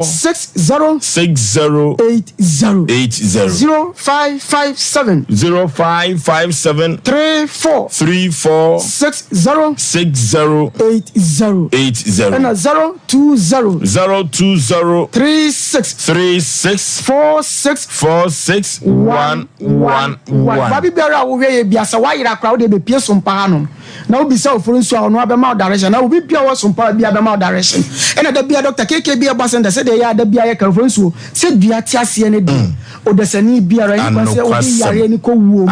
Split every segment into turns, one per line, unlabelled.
60 80 0557 34 60 80 and 020 36 46 111 baby biara wo we biasa wa yira kra wo de be pie Sompa hanom na wo bisa Oforisuo no abema direction na wo bi pia wo Sompa bi abema direction ena da bia Dr. KK bi abasen da se de ya da bia ye ka Oforisuo se dua ti ase ne de o de sani biara ni kwa se o bi yare ni ko wuo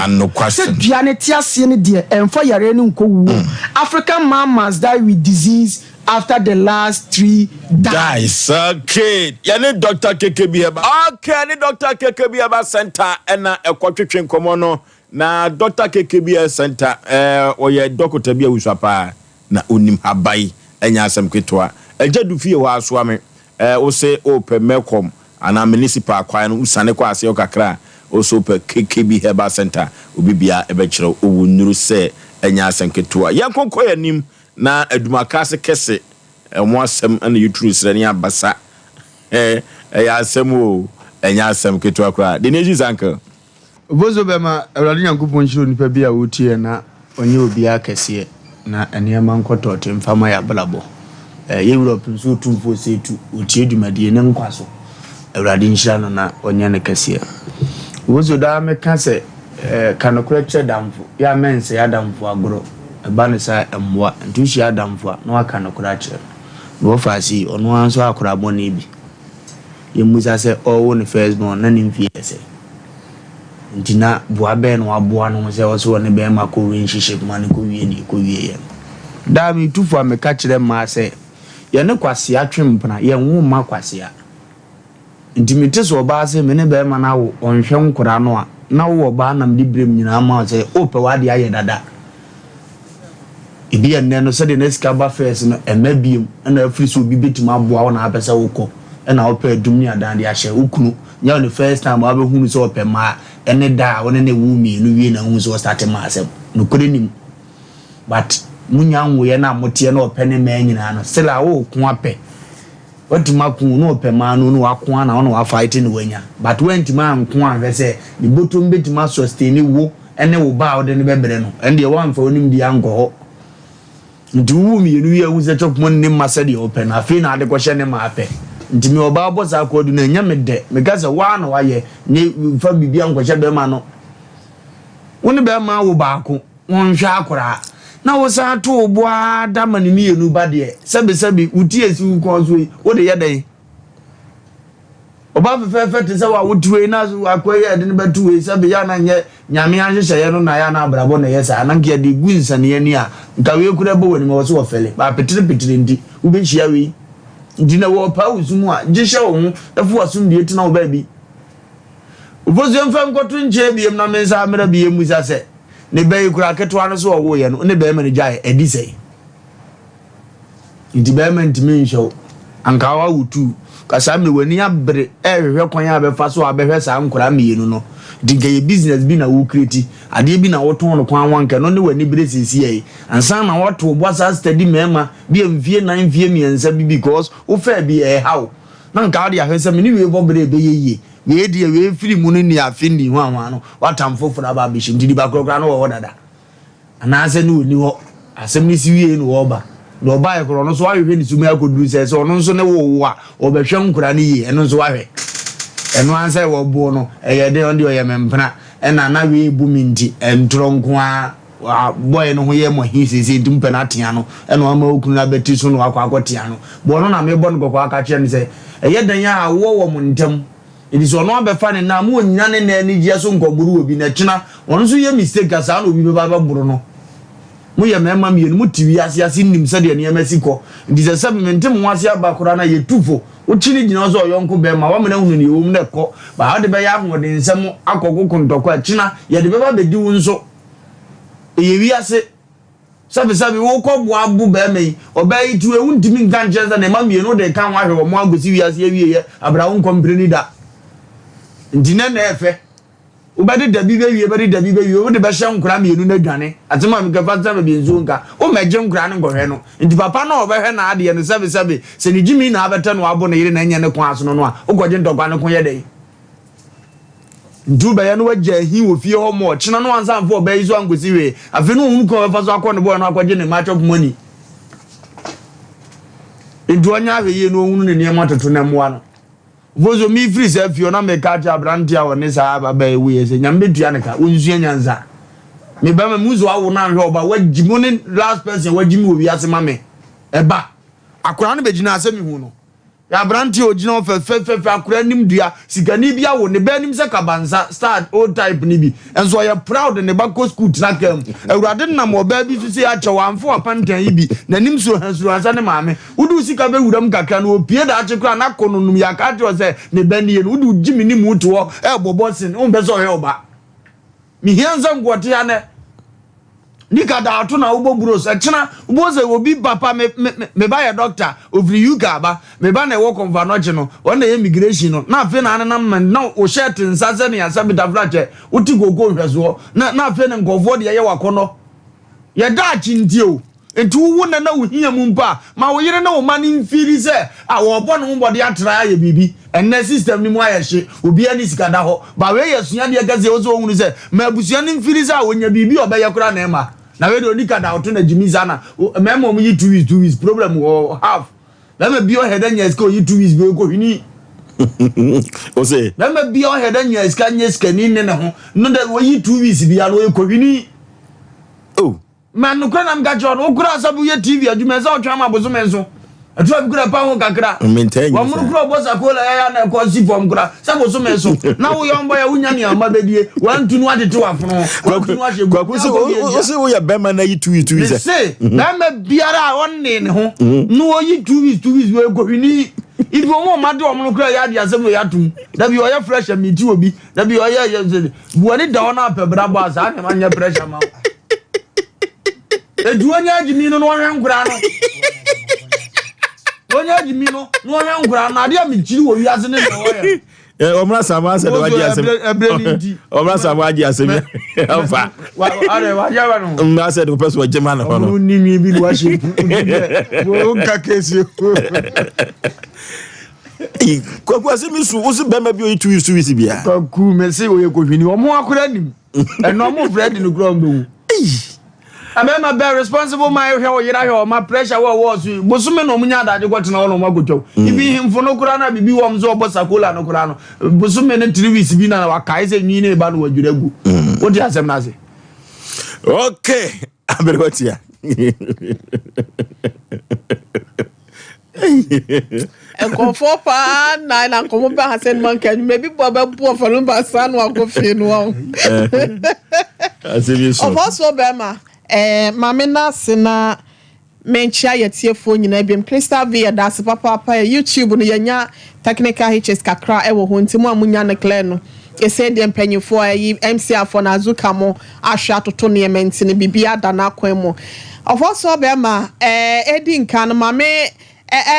se dua ne ti ase ne de emfa yare ni ko wuo African man must die with disease after the last 3 dies.
Okay. Yani Dr. KK aba. Okay, ni Dr. KK aba center ena ekwatwetwe nkomo na Dr. KK center oye doctor bia wusapa na onim habai enya asem kwetwa. Ejadu fie wa aso ame Osei open mekom ana municipal kwai no usane kwa ase okakra Osei open KK Herbal Center obibia ebekire owunuru se enya asem kwetwa. Yankonko yanim na adumaka kese mo asem na yutru srani abasa ya asem o enya asem ketu akra de neji zanka
bozo bema awrade Nyankopon hiro nipa bia wotie na onye obi akese na enema nkotote mfama ya blabo Europe nso tumfo setu otie dumade ne nkwaso awrade nhira no na onye ne kese bozo da meka se kanokura chedamfo ya mense ya damfo agoro banisa emwa ntushi adamfo na waka no kura kire no fasi ono anso akura boni bi yemuza se owo ne first born na nimfie se ntina boa be no aboa no se oso ne be mako wi nhihye kuma ne ko wie ni ko wie ye da mi tufu ameka kire ma se ye ne kwase atwempna ye nwo ma kwase a ntimite so ba se me ne be ma na wo onhwe nkura no a na wo ba nam di brem nyina ma se ope wade aye dada ibi enne no se de neska ba first no emabiem na Oforisuo bi betima aboa wo na apesa wokọ na ope adum ni adan de ahye ukunu nya no first time wa be hunu so ope ma ene da wona ne wumi no wie na hu so start ma asem no korenim but munya nwo ye na motie na ope ne ma nyina no sela wo ko ape watima ku no ope ma no no akwa na no wa fight ni wanya but wentima anko anwe se ni botom betima sustain wo ene wo ba wo de ne bebre no ende wo amfa onim di anko nduwu mi yenu ya wuze chokmo ne masadi open afi na ade kwhye ne ma ape ntimi oba aboza akodu na nya mede megaza wa na waye ne fa bibia nkwhye be ma no woni be ma wo baako wonhwe akora na wo sa to oboa da mani mi yenu ba de sebi uti esi ukon so wo de yedan oba fefe te se wa wotuwe na akoye de ne betuwe sebi ya na nye nyame anhyehyɛ ye no na ya na abrabo na yesa ananke de gunsane ani a nkawe kura bo wani ma wo so ofele ba petire ndi wo be hia wi ndi na wo pa uzumu a gihye wo ho efu asum die tina wo ba bi obozo mfam kotu nche biem na mensa amera biem musa se ne be kura ketwa no so wo ye no ne be ma ne gyae edi sei ndi be ma ntimi nhyew anka wa wutu kasa me wani abre ehwehwe kwan ya be fa so abehwe sa nkura meyenu no diga ye business bi na wo create ade bi na wo ton no kwan wanka no ne wani bre sisi ye ansan na wo to bosa study mema bi emfie 9 fie miensa bi because wo fa bi how na nka ade ahwese me ni we bo bre be ye we die we firi mu no ni afindi ho anwa no watamfo fura ba bi shindi ba krokra no wo dada anase no ni ho asem ni siwie no wo ba no ba ye kro no so ahwehwe ni sumi akodu se so no nso ne wo a obehwe nkura ni ye eno nso ahwe eno ansa wo bo no eye de onde oye mempna ena na we bu minti entro nko a boy no ho ye mo hisisi ntumpe na tia no eno ama okunu na beti so no akwa tia no bo no na me bo no kokwa aka kire ni se eye dan ya awo wo mo ntem idi so no abefa ne na mo onyina ne na ni gia so nkoburu obi na kina ono so ye mistake asa na obi be ba buru no mo ye mema mienu mo tiwi ase nim se de ne yamasiko ndi se se mentem ho ase abakora na ye tufo o chini gina so yonko be ma wa mena hunu ni wo mne ko ba ha de be ya ho de nsem akoko ntoko akina ye de be ba bedi wo nso ye wi ase sabe wo ko bo abu be mai obai tu e wuntimi nkanche za na ma mienu de kan wa hwe wo mo agosi wi ase ye abra wo nkompre ni da ndine na efe Ubadi dabi be wi wo de be hye nkura mienu na dwane atema me kafa tama be nzu nka o meje nkura ne ngohwe no nti papa na obehwe na ade ne sebe se ni jimi na abeta no abo na yire na nya ne kwa aso no a ogoje ntokwa ne ko ye dey ndu be ya no wagya hi wo fie ho mo chena no ansa mfo be izo angosi we afi no hunu ko fa so akọ ne boy no akọje ne match of money ndu anya ahwe ye no hunu ne ne matoto na moa no Vozo mi free se fio na me ka ja brandi a woni sa ba ba ewu ye se nyambe tua ne ka onzua nyanza me ba ma muzo awo na hwe oba wagimo ne last person wagimi obi ase ma me eba akora no begina ase mi hu no ya brandi ogina fe akora nim dua sikani bia wo ne ba nim se kabansa start old type ni bi enso ya proud ne ba ko school tina kam awurade na mo ba bi su se ya che wanfo apantan yi bi na nim so hansuru ansa ne maame wudu sika be wuram kakra no opie da ache kra na kononum ya ka te o se ne ba ni no wudu jimi ni mu to e bobosin o be so he oba mi hianza ngwote ya ne nika da ato na uboburo se chena uboze obi papa me ba ya doctor ovri yuga ba me ba na e work on vanoche no wona immigration no na afi na anam na o shirt nsaze ne yasa bitaflache uti gogo hweso na afi ne ngofo de ye wakono ye da chinti o enti wu na na uhia mu mpa ma wo yire na wo mani mfiri se a wo bo no mbode atra ya bibi enne system ni mu ayehye obi ani sika da ho ba we yesua de gaze wo so hunu se ma abusua ni mfiri se a wonya bibi obeya kura na ema na we do nika da oto na jimiza na memo mu yi 2 weeks problem wo half let me be your head and yes go yi 2 weeks go hini
Osei
let me be your head and yes kan yes kan ni ne ho no that wo yi 2 weeks bia no ko hini
oh
man no kwana mga john o kura sabu ye tv adwuma za otwa ma bozo menso atwa bi kura pa ho kakra wa mu kura boza kola ya na ko si fom kura sabu so menso na wo yombo ya unya ni ama bedie wan tunu ade to afono wan tunu ade
go Osei wo ya bema na yi 2 weeks
say na biara wonne ne ho no wo yi 2 weeks we go hini ibi omo made omo kura ya dia asem ya tum da bi o ya fresh meet obi da bi o ya buani da ona apebra bo asa na manya pressure ma eduanya jimi no hwe nkura no onya jimi no hwe nkura na dia mi chiri wo wiase ne no ya
omra sama se do wadi asem omra sama wadi asem afa
are wa ya wa no
omra se do person wajema na ho no
ni mi bi lo wa shi wo nka kesi
kwa asem su wo se bema bi o 2 weeks bia
ku me se wo ye ko hwini omo akora nim eno mo friend no gro mbe Abema be responsible my hwe wo yira hwe ma pressure wo so bosume no munya adaje kwatena wo no magotwa ibi himfo no kura na bibi wo mzo obosa kola no kura no bosume ne 3 weeks bi na wakai se nyi ne ba no wadwiragu wo di asem na se
okay aberewatia
Enkonfo pa na nkomo ba Asem Mpe maybe bo ba bo falo ba san wa ko fie no
Asem Yesu
Ofoso be ma mame na sena menchia yetiefo nyina biem Crystal via das papa YouTube no yanya technical hitches kakra e wo ho ntimo amunya ne clear no ese de mpanyifo ayi MC afo na azuka mo ahwa toto ne menti ne bibia da na kwan mo Ofoso be ma edi nkan mame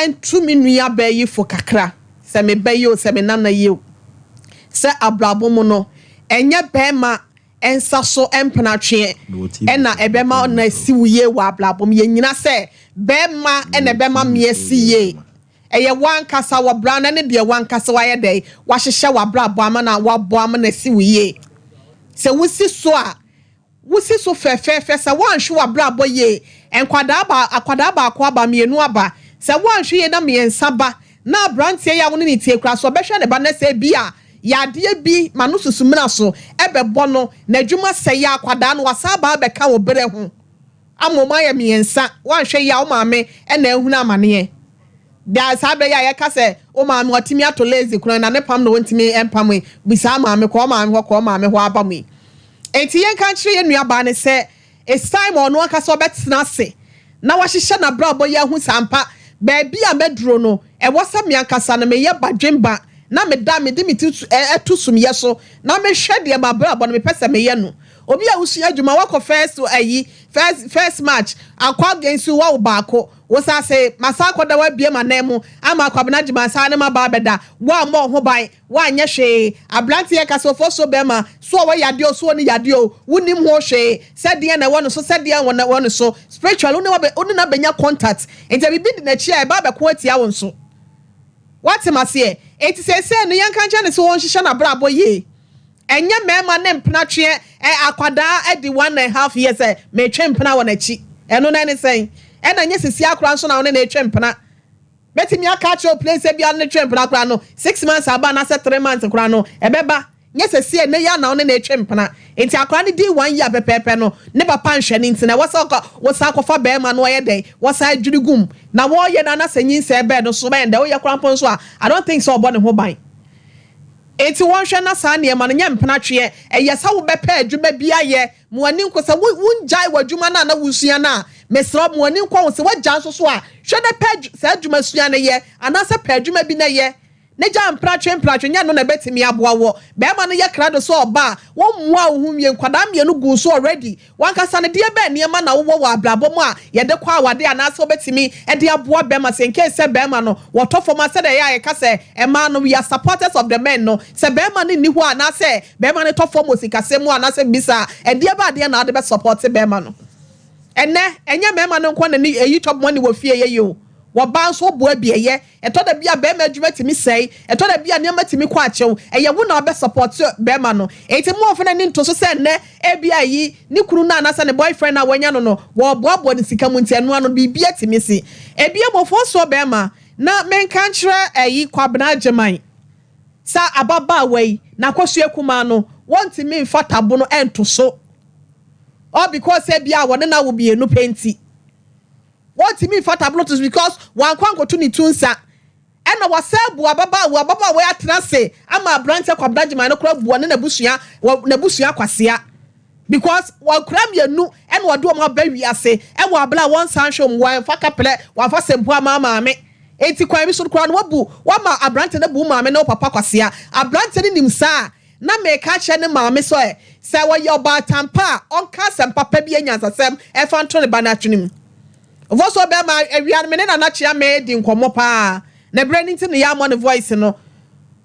entumi nua ba yi fo kakra se me ba yo se me nana yo se abrabo mo no enye be ma ensa so empenatwe ena ebema na siwuye wa ablabom ye nyina se bema ena ebema miesiye eye wan kasa wa brand ne de wan kasa wa ye dey wa hyehye wa ablabo ama na wa bo ama na siwuye se wusi so fefe se wan hwe wa ablabo ye enkwada ba akwa mienu aba se wan hwe ye na miensa ba na brand ye ya woni ni tie kra so behwe ne ba na se bia yade bi manususumina so ebebo no na dwuma sey akwada no wasaba beka wo bere ho amoma ya miensa wanhwe ya o maame na ehunu amane da sabe ya ka se o maame otimi atolezi kuno na ne pam no wontimi empam bisa maame ko maame ho abamu enti yen kan kire ye nuaba ne se it's time ono aka so betena se na wahihye na brabo ya hu sampa ba bia medro no e wosa miankasa na me ye badwemba na me da me de me etusum yeso na me hwe de ma bra bo no me pese me ye no obi a usua adwuma wako first ayi first match akwa against wa baako wo sa say masako da wa bie manemu ama kwabena jima sa ne ma ba beda wa mo ho ban wa anya hwe ablante ye kasofo so bema so wa yade o so ni yade o wunim ho hwe sede na wo no so sede wo no so spiritual uni na benya contact enti bibi di na chi e ba be ko atia wo nso what mase enti say no yan kan ne so won hihye na bra boye enye mema ne mpena twe akwada edi 1.5 years me twe mpena wo na chi eno na ne sen ena nye sisi akura nso na wo na etwe mpena betimi aka cho place bia na etwe mpena akura no 6 months aba na 3 months akura no ebeba nye sisi ne ya na wo na etwe mpena enti akura ne di 1 year pepepe no ne papa nhwe ne ntina wasa akofa be ma no ye den wasa adwirigum na wo ye na sanyin se be no so be nda wo ye kura mpon so I don't think so obo ne ho ban enti won hwe na sa ne ma no nye mpena twe yesa wo bepa adwuma bia ye mo ani nkosa wunjai wadwuma na wusua na mesra mo ani nkwa wo se wagya so so a hwe na pa sa adwuma sua na ye anasa pa adwuma bi na ye ne ja mpratwe nya no na betimi aboa wo be ma no ye krado so oba wo mmoa wo humie nkwada mienu gu so already wankasa ne de be ne ma na wo wo ablabo mu a ye de kwa awade anasa obetimi e de aboa be ma se nke se be ma no wo tofo ma se de ya ye ka se e ma no we are supporters of the men no se be ma ni hu anasa be ma ne tofo mo sikasem mu anasa bisa e de ba de na de be support be ma no enne enye me ma no nkwa na ni eyi top money wo fie ye yo woba so bo abieye eto da bia be ma adwuma timi sei eto da bia ne ma timi kwa achew eye wo na obe support be ma no enti mo ofena ni nto so se ne e bia yi ni kuru na anasa ne boyfriend na wanya no wo boabo ni sika mu ntianu ano bibia timi si e bia mo fo so be ma na menka nkyere ayi kwabena ageman sa ababa wei na kwasu ekuma no wonti mi mfa tabo no ento so all because e bia wona na wo bie no penti what me for tablet is because one kwanko to ni tunsa ena wasabu ababa we atena se ama branch kwabdaji man no kra buo ne nabusua kwasea because one kram yenu en wado ma ba wi ase e wa bla one sanhwe one fa kapele one fa sempo ama me enti kwan bi so kra no wabu wa ma abrante na bu ma me no papa kwasea abrante ni nimsa na me ka che ne ma me so e se wa yo ba tampa on ka sem papa bi anyansasem e fa nto ne ba na atwenim voso be ma awian me na na chia me di nkomo pa na branding tin ya mo ne voice no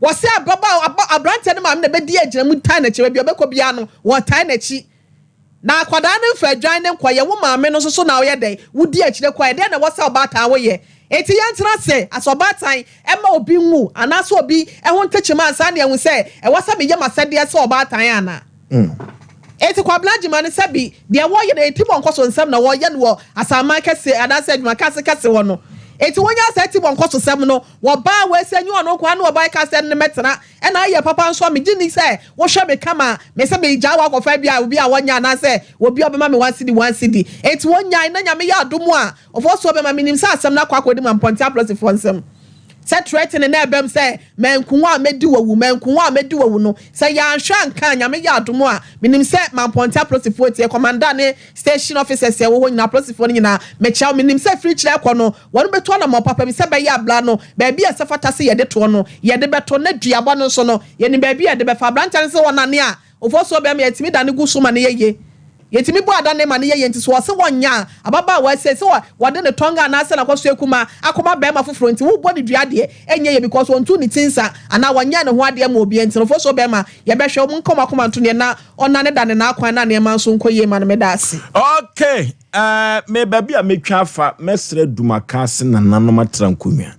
wo se ababa abrante ne ma me na be di agina mu tan na chi bi obekọ bia no wo tan na chi na akwada ne mfa adwan ne nkwaye wo ma me no so na wo ye den wo di akire kwaye den na wo se obata wo ye eti yantra se asobatan e ma obi nwu anaso obi e ho ntechima ansa ne ehun se e wo se me ye masede se obatan ana eti kwa blaji man sabi de wo ye na eti bon kwaso nsam na wo ye no asama kase adase adwuma kase wo no eti wonya sa eti bon kwaso sam no wo ba we se nyu ono kwa na wo ba kase ne metena e na ye papa nso me gini se wo hwe me kama me se me gya wa kofa bia obi a wonya na se obi obema me 1 cedi eti wonya na nya me ya adomu a ofo so obema minim sa asam na kwa kwodi man ponti plus for nsam se threatening na ebem se menkunwa amedi wawu no se ya nhwa nka nya me ya adomu a minim se man ponti plus for tie commander ne station officers e wo ho nyina plus for nyina me chaw minim se free chire kọ no wonu beto na mo papa mi se be ya bla no ba bia se fata se ye de to no ye de beto na duabo no so no ye ni ba bia de be fa branch se wonane a ofo so be me yetimi da ne gusu ma ne ye yetimi bo ada ne ma ne ye nti so se wonya ababa wa se wode ne tonga na se na kwaso ekuma akoma be ma foforo nti wo body dua de enye ye because ontu ni tinsa ana wanya ne ho ade ma obi nti no fo so be ma ye be hwe mo nkoma nto ne na ona ne da ne na akwan na ne ma nso nkoye ma ne me da ase
okay me baby a metwa afa mesre dumaka se na nanom atrankonwa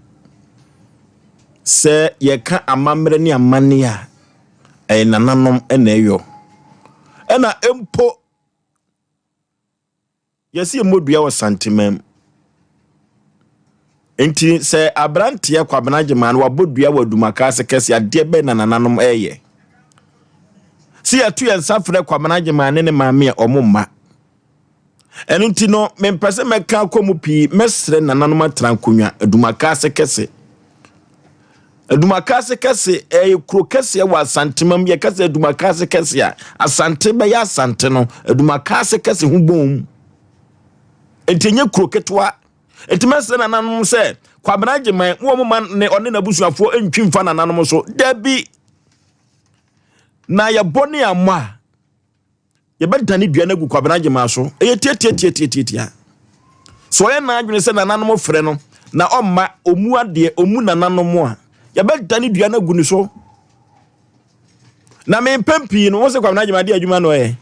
se ye ka amamre ne amane a nananom na eyo na empo yesi emodua wo santimam enti se abrante kwabena ageman wo bodua wo dumaka se kese ade be na nananom eye si atu yensa frɛ kwabena ageman ne maame a omumma enu nti no mempese meka akomu pi mesre nananom atrankonwa dumaka se kese edumakase kese kro kese wa santimam ye kese edumakase kese a asante be ya asante no edumakase kese hu bom entenye kro ketwa entimase na nanom se kwabena ageman wo mo ne one na busuafo entwimfa na nanom so dabi na ya boni ama ye be dani dua na gu kwabena agema so e tie so ye na adwene se nananom frɛ no na omma omu ade omu nananom a ye be dani dua na gu ni so na me pampi no wo se kwabena agema de adwuma no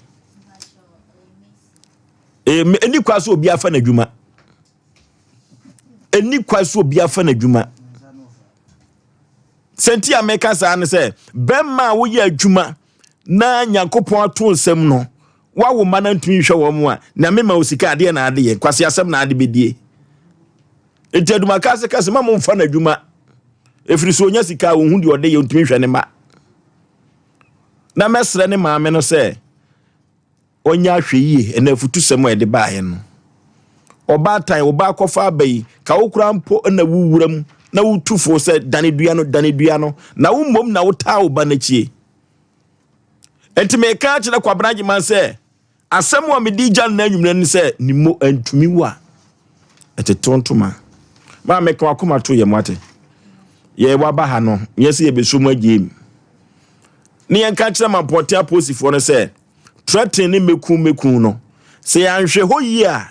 eni kwaso obi afa na adwuma senti ameka sa ne se bemma wo ye adwuma na Nyankopɔn ato nsɛm no wa wo ma na ntumi hwɛ wo mu a na mema osika ade na ade ye kwase asɛm na ade bedie enti aduma kase ma mo mfa na adwuma efiri so onya sika wo hu de ode ye ntumi hwɛ ne ma na mesre ne maame no se onya hwɛ yie na afutu sɛm a de baaye no oba tan oba kofa abai ka wo kura mpo na wuwuram na wutufo se dane dua no na wo mom na wo taa oba na chie enti me ka kire kwabena agema se asɛm wa me di gya na anwumre ne se ni mo antumi wa etetontoma ma me ka akoma to ye mwate ye wa ba ha no yesi ye besom agiem ne yan ka kire mampɔte aposifo no se threaten ne meku no se yanhwe ho yi a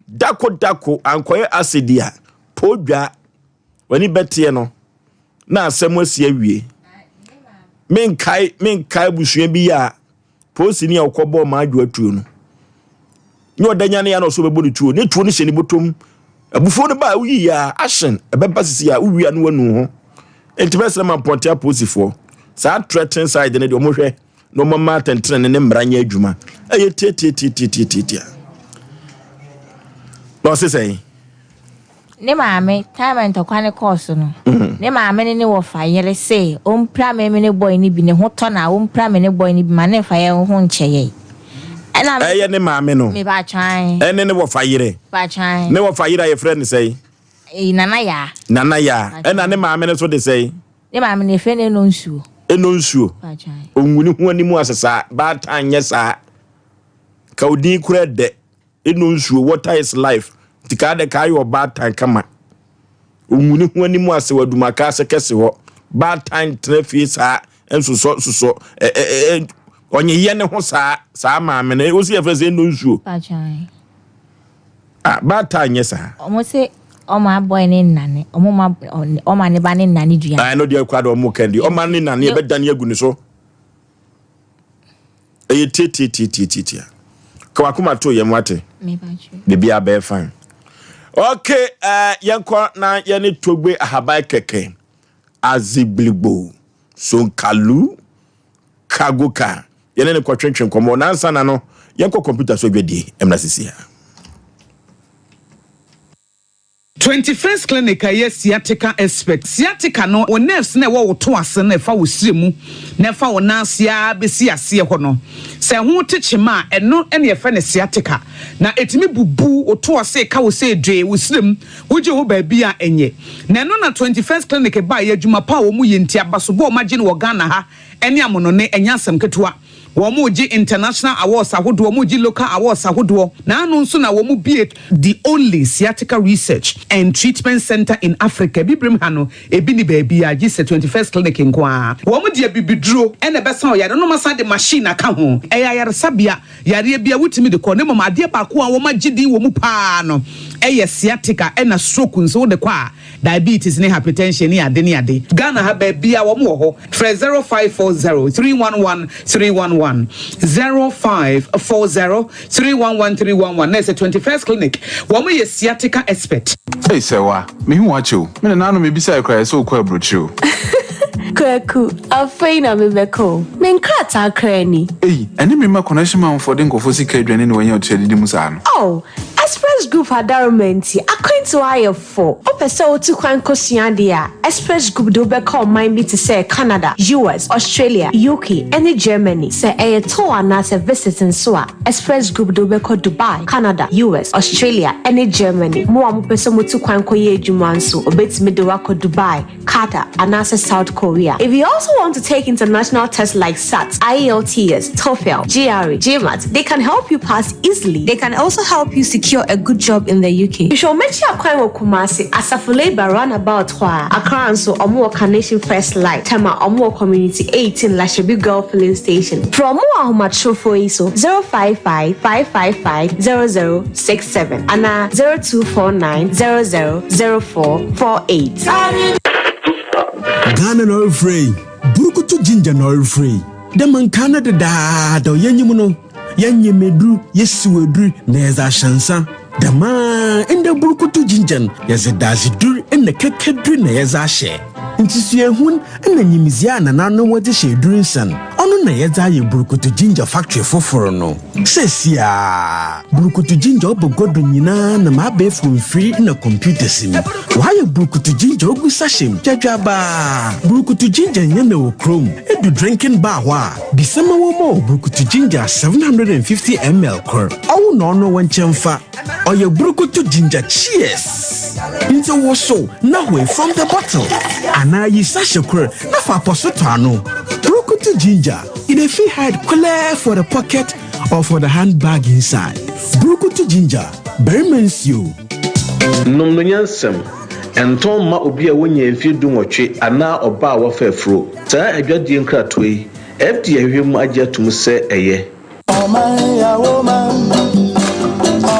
dako ankoye asidia podwa wani betie no na asɛm asi awie menkai busua bi ya posi ni akɔbɔ ma adwo atuo no ni odanya ne ya no so bebo ne tuo ne tuo ne hyeni botom abufo no ba uyi ya action ebeba sisi ya uwia no wanu ho entibesere man ponte aposifo sa threaten side ne de omohwe no mama tentrene ne mranya adwuma eye tie no se sei
ne maame time ntokwane course no ne maame ne wo fa yele say ompra me ne boy ni bi ne ho to na ompra me ne boy ni bi ma ne fa ye ho ncheye ena
eye ne maame no
me ba twan
ene ne wo fa yere
ba twan
ne wo fa yere ye friend say
nana ya
ena ne maame ne so de say
ne maame ne fe ne no nsuo
ba twan onwuni ho ani mu asesa ba tanye sa ka odi kura de eno nsuo water is life tika de kai o bad time kama onwuni ho ani mu ase waduma ka se kese ho bad time traffic sa enso so onye ye ne ho sa maame ne o si efese eno nsuo
bachan
bad time yesa
omo se oma boy ne nane oma ne ba ne nane dua
no dia kwado omo kandi oma ne nane e bedan agu ni so eye tie ka wakuma to ye mwate
me bachu
bibia be fine. Okay, yanko na yene togbe ahabai keke azibligbo sonkalu kagoka yene ne kwatwentwen komo na ansa na no yanko computer so dwedi emna sisia
21st clinic aye sciatica expert sciatica no o nerves na wo to ase na fa wo siremu na fa wo nansia besi ase ho no se ho techema eno ene ye fa ne sciatica na etimi bubu o to ase ka wo se dwe wo sirem wo je ho ba bi a enye na no na 21st clinic ba ye adwuma pa wo mu ye ntia baso bo ma gine wo Ghana ha ene amono ne enya asem ketewa Womuji international awards ahodo womuji local awards ahodo na anu nso na womu be the only sciatica research and treatment center in Africa bibrim hano ebi ni baby a gise 21st clinic nkoa womu de bibiduro ene besa o yare no masa de machine aka ho eya yare sabia yare bia wutimi de ko ne mama de ba ko a woma gidi womu pa no eye sciatica ena stroke nso de kwa diabetes ne hypertension ne ade ne ade Ghana ha baby a womu ho 0540 311 311 0540-311-311. That's a 21st clinic. Woman is sciatica expert.
Hey, Sewa, me who watch you. Me na no me bisa cry so kwa brochu.
Kwaku, afeina me beko. Me nkrata krani.
Hey, eni me ma connection man for den go fosi kedwane ne wanya otwe di musa no.
Oh, Express Group adarumenti akwanti wire for. Opese otu kwan kosua dia. Express Group do beko mind me to say Canada, US, Australia, UK, and Germany. Say a tour na se visiting so Express Group do beko Dubai, Canada, US, Australia, and Germany. Mo amopese motu kwan koye adwuma nso obetimi de wako Dubai, Qatar, and South Korea. If you also want to take international tests like SAT, IELTS, TOEFL, GRE, GMAT, they can help you pass easily. They can also help you secure a good good job in the UK. You should mention a crime of Kumasi as a labor runabout where Accra so Omo Carnation First Light, Tama Omo Community 18 Lashabi Girl Filling Station. From Omo Macho for ISO 055-555-0067 and 0249-000448.
Ghana no free. Burukutu ginger no free. The man Canada da yenyimuno. Yanyemedru yesuedru neza shansa. The man in the Burukutu ginger yazidazidru in the kekedru neza she. Intisue hun and the Nimiziana nano what is she doing son. Ono na yeza ye Burukutu ginger factory for no. Sesia Burukutu ginger obo godu nyina na mabe from free in a computer sim. Why a Burukutu ginger ogu sashim jajaba Burukutu ginger nyeme wo chrome edu drinking bar wa bisema wo mo Burukutu ginger 750 ml core awu no no wanchenfa oye Burukutu ginger cheers into wo so na we from the bottle ana yi sachet core na fa posoto ano Burukutu ginger in a fee hide clear for the pocket or for the handbag inside. Burukutu ginger, very mensio.
Nomno nyansem, enton ma obi a wonya mfi dunwotwe ana oba a wafa afro. Saa adwadie nkratoi, FD ahwem agye atum se eye.
Omani ya woman.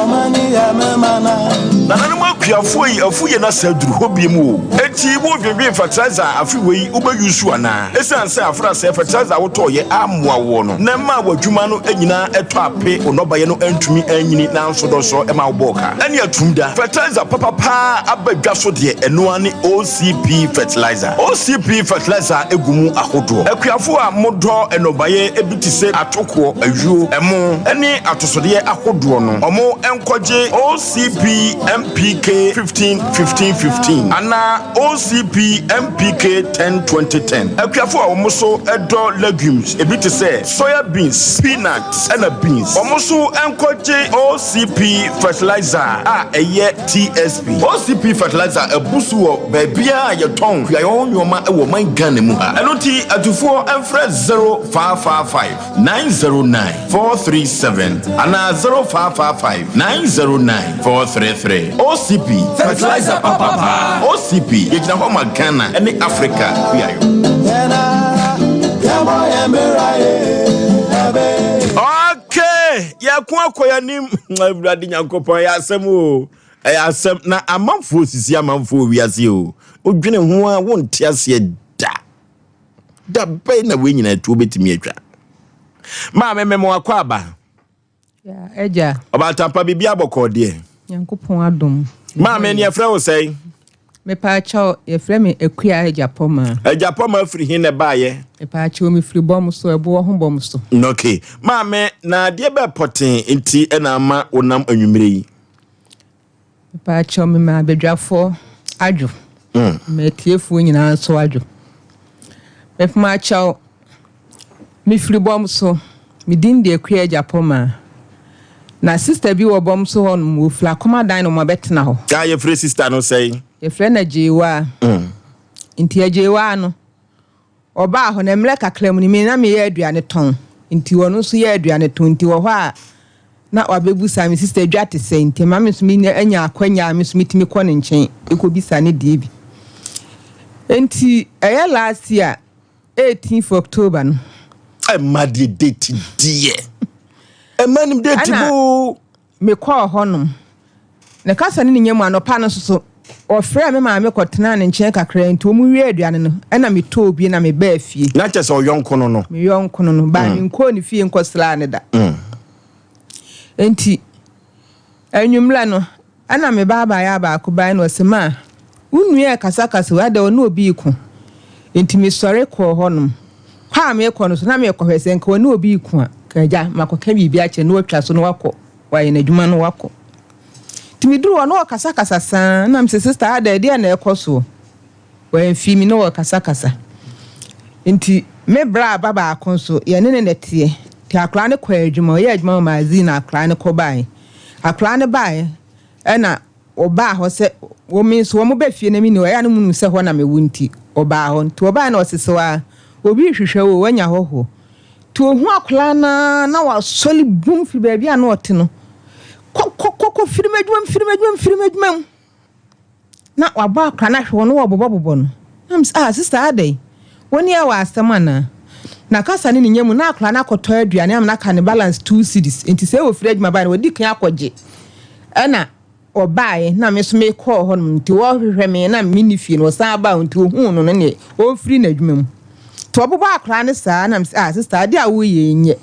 Omani ya memana.
Kuafo yi afuye na saduru hobi mu eti wo dwedwe fertilizer afiwe ube yusu ana esanse afra se fertilizer woto ye amwa wo no na ma wadwuma no anyina eto ape onobaye no antumi anyini na nsodoso e ma woboka ani atumda fertilizer papa abadwa so de eno ani OCP fertilizer egumu ahodo akuafo a modo enobaye ebitise atoko awuo emo ani atosode ahodo no omo enkoje OCP MPK 15 ana OCP MPK 10-20-10 akuafo a omoso edo legumes ebiti say soya beans peanuts and beans omoso enkoje OCP fertilizer a eye TSP OCP fertilizer ebusu wo baabia ye ton ya yoma e wo man Ghana mu ha enoti atufo enfre 0555-909-437 ana 0555-909-433 OCP fertilizer papa OCP yekina ho Ghana ene Africa biayo okay yakwa koyanim Awurade Nyankopon ya asem o asem na amanfo sisi amanfo wiase o odwene ho a wonte ase da bai na we nyina tu betimi atwa ma mememo akwa aba
ya eja
obatampa bibia bokode
Nyankopon adom
ma me ne frɛ wo sɛi
me pa cha e frɛ me akua Ejapoma
afiri hin na baaye
e pa cha me free bom so ebo ho bom so
okay ma me na de be poten nti na ama onam anwumire yi
e pa cha me ma bedwafo adwo me tiefo nyina so adwo me fa cha me free bom so me din de akua Ejapoma na sister bi wo bom so hon mo fla koma dan no mo betena ho
ka ye free sister no say
ye friend na jewa nti jewa no oba ho na mle kakra mu ni me na me ye aduane ton nti wono so ye aduane ton nti wo ho a na wabebusa me sister dwate say nti ma me so me anya akwanya me so mitimi kɔ ne nkyɛn ekobisa ne die bi nti last year 18th October no
ma die date die emanim date bu
me call honum na kasa ne nyemu anopa no so ofre me ma me kɔtena ne nkyɛn kakra nti o mu wie aduane no ɛna me tɔ bi na me ba afie
na kyɛ sɛ oyɔnko no
me yɔnko no ba me nkɔ ne fie nkɔsla ne da enti anwumla no ɛna me baba ya ba akoban no sema unue kasa wa da no obi ku enti me sɔre kɔ honum kwa me kɔ no so na me kɔ hwese nka no obi ku a kaja makoka bibi ache no atwa so no wakɔ waye na dwuma no wakɔ timiduru no kasa san na mse sister ada dia na ekoso waye fimi no kasa nti me bra baba akonso ye ne netie ti akra ne kwa adwuma ye adwuma magazine akra ne kɔ bai akra ne bai ɛna oba ho se wo mi so mo ba fie na mi ni ya no munu se ho na me wunti oba ho nti oba na osesewa obi hwehwɛ wo wanya hoho to hu akla na wa soli bum fi baabi a na ote no ko firimedwam na waba akra na hwe no wobobobo no am sister adai woni ya wa asema na kasa ni nyemu na akra na koto aduane am na ka ne balance 2 cedis enti se wo fridge maba na wodi kan akogye ana obae na me so me call ho nti wo hwehwe me na minifie no sa ba nti ohun no ne o free na adwuma mu to obobo akra ne sa na sister ade a wo ye enye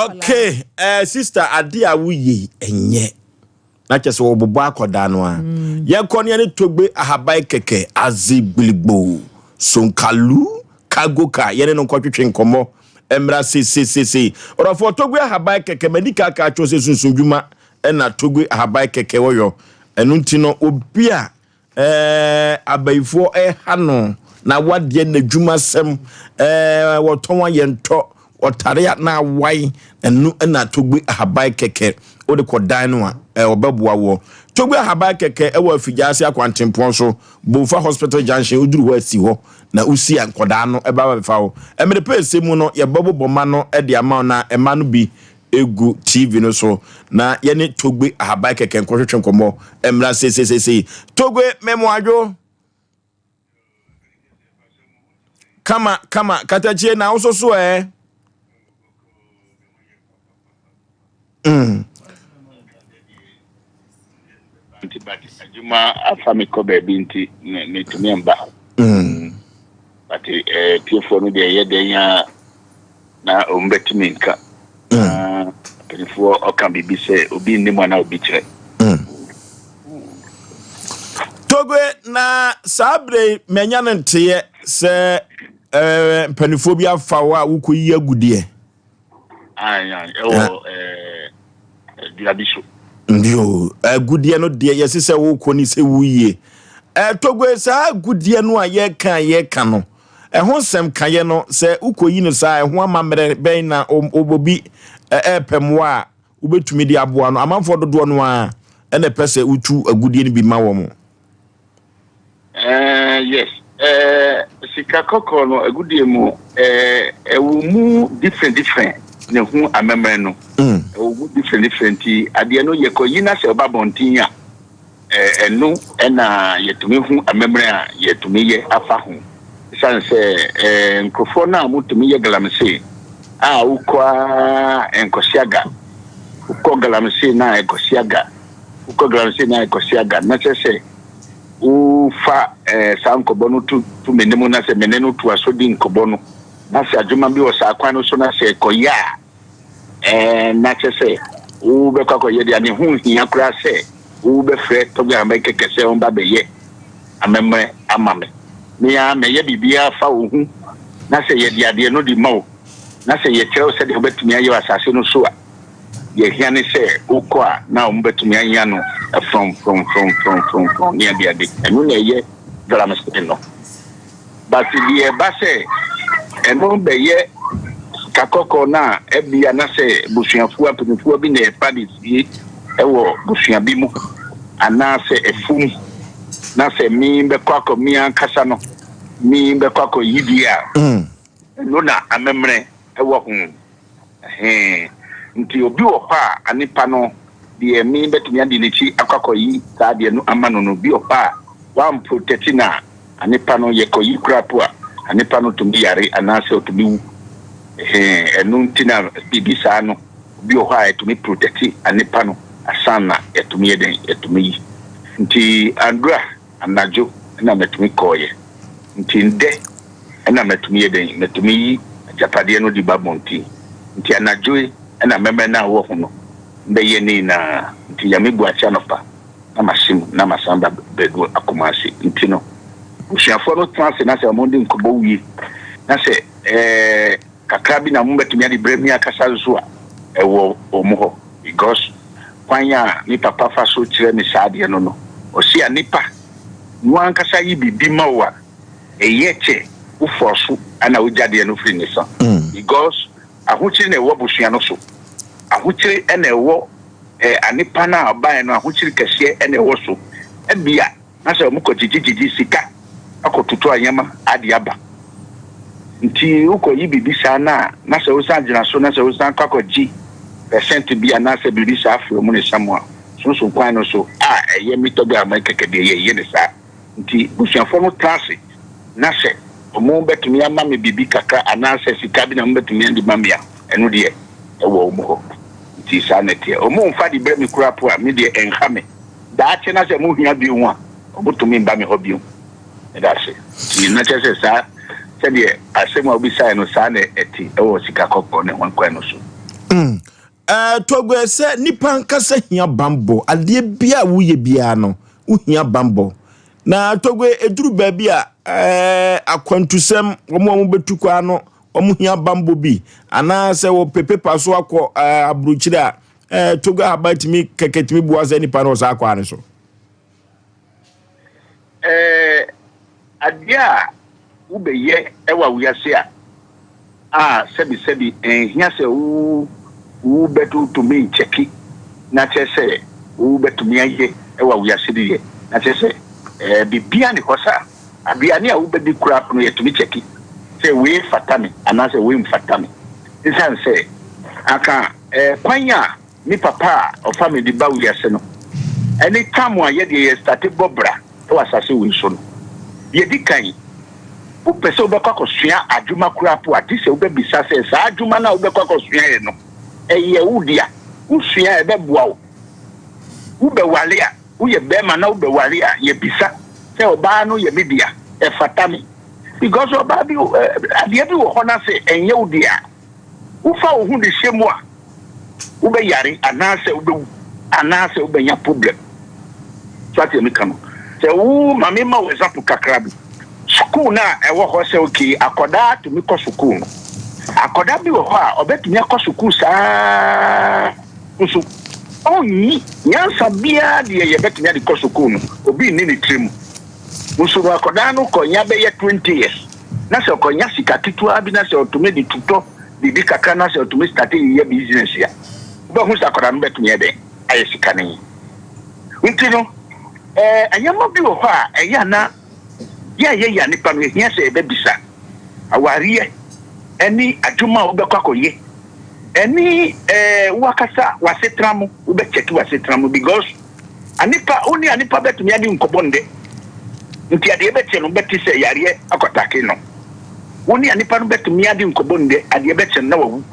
okay sister ade a wo ye enye na chese wo bobo akoda no a ye kono ne togbe ahabai keke azigbilgbo sonkalu kagoka ye ne no kwatwetwe nkomo emra se orofo togbe ahabai keke medika ka chose sunsunjuma na togbe ahabai keke woyo enu ntino obi a abaifo hano na wade na dwuma sem wotonwa yento otare na wai enu na togbe ahabai keke ode kodan no a obeboa wo togbe ahabai keke ewo afigase akwantempon so Bofa Hospital Junction uduru ho asi ho na usi ankoda no eba fa wo emre pese mu no ye bobo boma no e de ama na ema no bi egu TV no so na ye ne togbe ahabai keke nkohwetwe nkomo emra se togbe memoadwo kama katachie na usoso
But Juma afami ko baby nti ne tumi mba but tiefo no de ye den ya na ombetimi nka tiefo o kan bibi se obi ni mo na obi kire
togwe na sabre menya ntie se mpanifo bi afa wa wukoyi agudie
diabiso
ndio agudie no de yesi se wukoni se wuye togwe sa agudie no a ye kan no ho sem kaye no se ukoyi no sa ho amamre ben na obobi pemwa ubetumi di aboa no amanfo dodo no a ene pese utu agudie no bi ma wo mo
yes sika kokoro no agudie mu ewu mu different ne hu amemre no ewu different ade no ye koyi na se obabontin a enu na yetumi hu amemre a yetumi ye afa hu sanse nkofo na mutumi ye galamse a ukwa enkosiaga ukọ galamse na ekosiaga na sese ufa sankobono tu menemu na se menenu tu asodi nkobono na se adwuma bi wo sa akwan no so na se koya na sese u be kwa koye dia ne hu hia kura se u be fre to ga me keke se on ba be ye amemre amame me ya me ye bibia fa wo hu na se ye dia de no di mawo na se ye kyerɛ se de obetumi aye asase no so a ye hia ne se ukwa na ombetumi anya no from near the day enu na ye galamse no but the base enu be ye kakoko na ebia na se busuafu apunifu bi na padis yi ewo busua bi mu ana se efum na se mi be kwako mi ankasa no mi be kwako yidia enu na amemre ewo hu nti obi wo pa anipa no de mi betumi ade nechi akwakoyi saa de no amano no bi opa wan protect na anipa no yekoyi krapo a anipa no tumi yare anase otumi wu enu ntina bibi saa no bi o ha etumi protect anipa no asana etumi yeden etumi nti andra anajo na metumi koye nti nde na metumi yeden metumi japade no di babonti nti anajo na membe na wo hono be ni na nti ya megbu acha no pa na mashim na masamba bedu akomasi nti no usiafo no transe na se amondi nkobo wi na se kakra bi na mumbetumi ade bremi akasa zo a ewo omuho because kwanya ni papa fa so kire mi saade no osi anipa nuan kasa yi bibi mawa eyeche ufosu ana ujade no free nisa because ahuchiri na ewo busua no so ahuchiri na ewo anipa na aban no ahuchiri kese na ewo so ebia na se mu ko jijiji sika akotutu anyama ade aba nti uko yi bibi sana na se usan jina so na se usan kwakoji percent bia na se bibi sa afro mu ne samwa so kwan no so ye mi to be America de ye ne sa nti busuafo no trase na se omo betumi ama me bibi kakra ananse sika bi na mo betumi andi mamia eno de e wo omo ho nti sa na tie omo mfa di bre mi kura po a me de enha me da che na se mo hia bi ho a omo to me mba me ho bi o e da se ti na che se sa se de asem obi sai no sa na eti e wo sika kokko ne wan kwan no so
Togo se nipa nkasa hia bambo ade bia wuye bia no uhia bambo na Togo eduru ba bia akwantusem omo betukwa no omo hia bambo bi ana se wo pepe paso akọ abruchira Togo abatimi keketimi buaze nipa no sa akwa ne so
adia ubeye ewa wuyase sebi hia se u betu to me cheki na chese u betu mi aye ewa wuyase ye na chese bibia ni kosa abia ni a u bedi kura no ye to me cheki se we fatami ana se we mfatami insan se aka kwanya ni papa o family ba wuyase no any time wa ye de start bobra to asase we so no ye dikan u pese obekwa kosua adwuma kura po atise obebisa se sa adwuma na obekwa kosua ye no eye udia usua ebeboa wo ubewale a uye bema na ubewale a ye bisa se oba no ye media e fatami because oba bi ade bi wo hona se enye udia ufa wo hu de hyemu a ube yare anase ubenya problem so ati me kanu se wo mame ma wo example kakra bi school na e wo ho se okay akoda to me ko school akoda bi wo ho a obetumi akọ school saa nso oni nyansa bia de ye betumi ade kọ school no obi ni trim nso akoda no ko nya be ye 20 years na se ko nya sika titu abi na se otumi di tuto bibi kakra na se otumi start ye business ya bo hu akoda no betumi ede aye sika ni ntino anyama bi wo ho a eya na ya nipa no hia se ebe bisa awariye eni adwuma obekwa koye eni wakasa wasetramu ubecheki wasetramu because anipa betumi adi nkobonde nti ade ebetse no beti se yare akotake no anipa no betumi adi nkobonde ade ebetse na wawu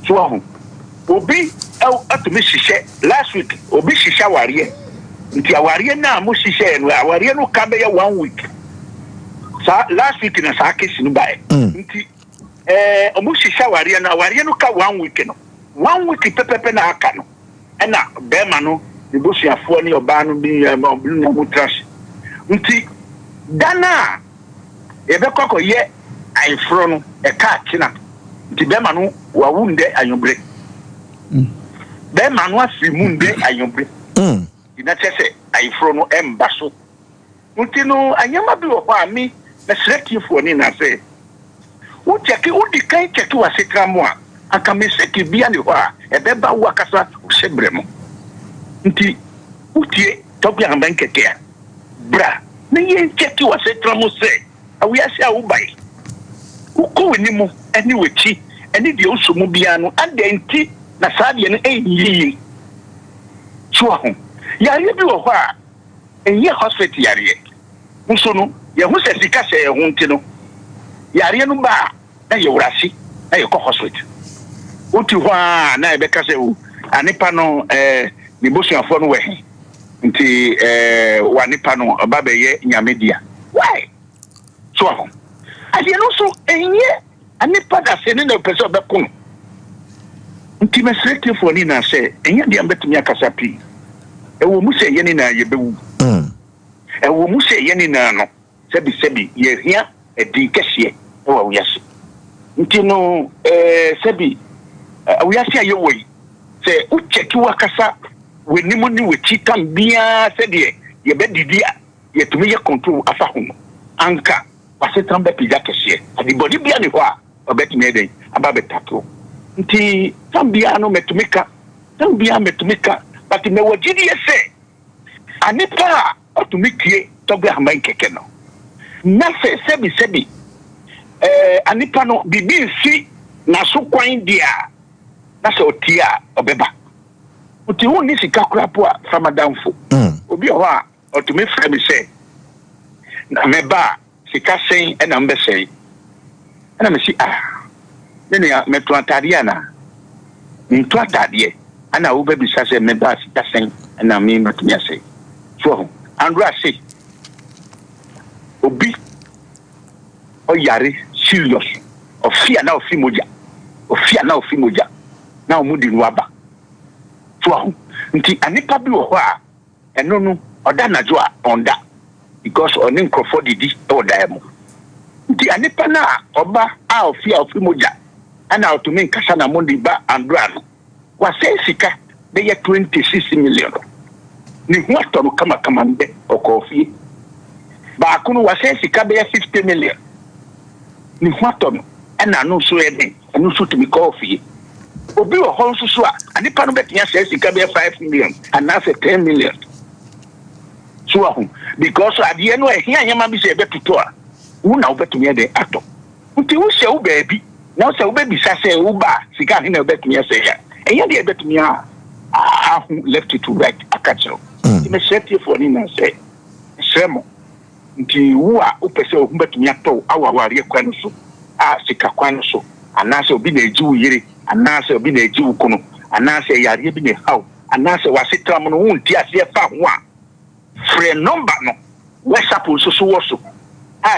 so ahu obi atumi hihye last week obi hihye awariye nti awariye na mo hihye no awariye no ka be ya 1 week sa last week na sa kesi no bae nti omu shisha wariye no ka 1 week no 1 week pepepe na aka no ena bema no negotiafo ni oba no bi mo trash nti dana ebe kokko ye aifro no e ka kina nti bema no wawunde ayobre bema no asimunde ayobre ina chese aifro no embaso nti no anyama bi wo kwa mi na selective ni na say u cheki u dikai cheki wasetramu a aka meseki bia ni ho a ebeba wo akasa usebremo nti utie tobi amba nkeke bra na ye cheki wasetramu se awiase a ubai uko wenimu eni wechi eni de osumu bia no adenti na saade no enyi so ho yare bi wo ho a enye hospital yare nso no ye hu se sika se ye hu nti no yare no ba na ye wurasi na ye ko hospital uti ho a na ebe ka se u anipa no ni bosuafo no we nti wa nipa no oba be ye nyamedia why so ho ade no so enye anipa da se ne na pese obekun nti mesrete fo ni na se enye dia betumi akasa pi ewo mu se ye ni na ye bewu ewo mu se ye ni na no sebi ye hia edi kese wa wiase nti no sebi wiase ayo wei se ucheki wakasa wenimu ni wechi kan bia se de ye bedidi ye tumi ye control afa ho anka wase trambe pija kese adi body bia ni ho a obetumi eden aba betato nti tambia no metumika but me wajidi ese anipa otumikie tobe hamba nkeke no na sebi anipa no bibi nsi na so kwan dia na se otia obeba Uti hu ni sika krapo a from adamfo. Obi ho a otumi frɛ me sɛ na meba sika sen na mbɛsɛn. Na me si ne meto atade ana. Nto atade ana wo baby sa sɛ meba sika sen na me matumi asɛ. So Andra say obi oyare serious ofia na ofi moja na omudi nwaba so nti anipa bi wo ho a eno no oda najo a onda because oni nkrofo didi oda emo nti anipa na oba a ofia ofi moja ana otumi nkasa na mundi ba Andra no wa sika be ye 26 million ni huato no kama mbe okofie ba kunu wa sika be ye 50 million ni huato no na no so eden no so to be coffee obi wo ho so a anipa no betia sika be 5 million and now 10 million so ahun because ade no ehia nyama bi se betuto a wo na wo betumi eden ato nti wo se wo baabi na se wo baby sa se wo ba sika hin na betumi ase ya eya de betumi a left to right akacho me set for ni na say semo nti wo a opese o betumi ato awaware kwan so sika kwan so anase obi na eji wo yire anase obi na eji wo kono anase yare bi na haw anase wasetram no wo nti ase fa ho a free number no WhatsApp so wo so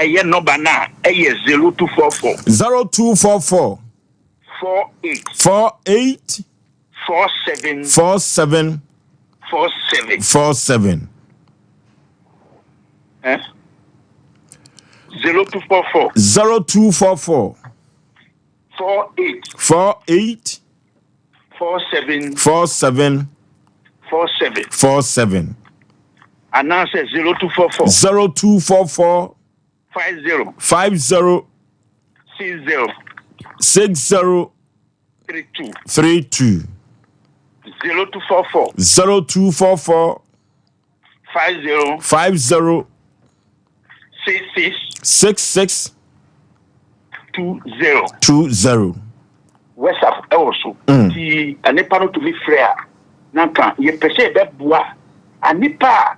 ye number na 0244
0244 48 47 0244 48 47
and now says
0244 50 60 32 0244 50 66 20
WhatsApp also ti anipa no to be free nanka ye pese be boa anipa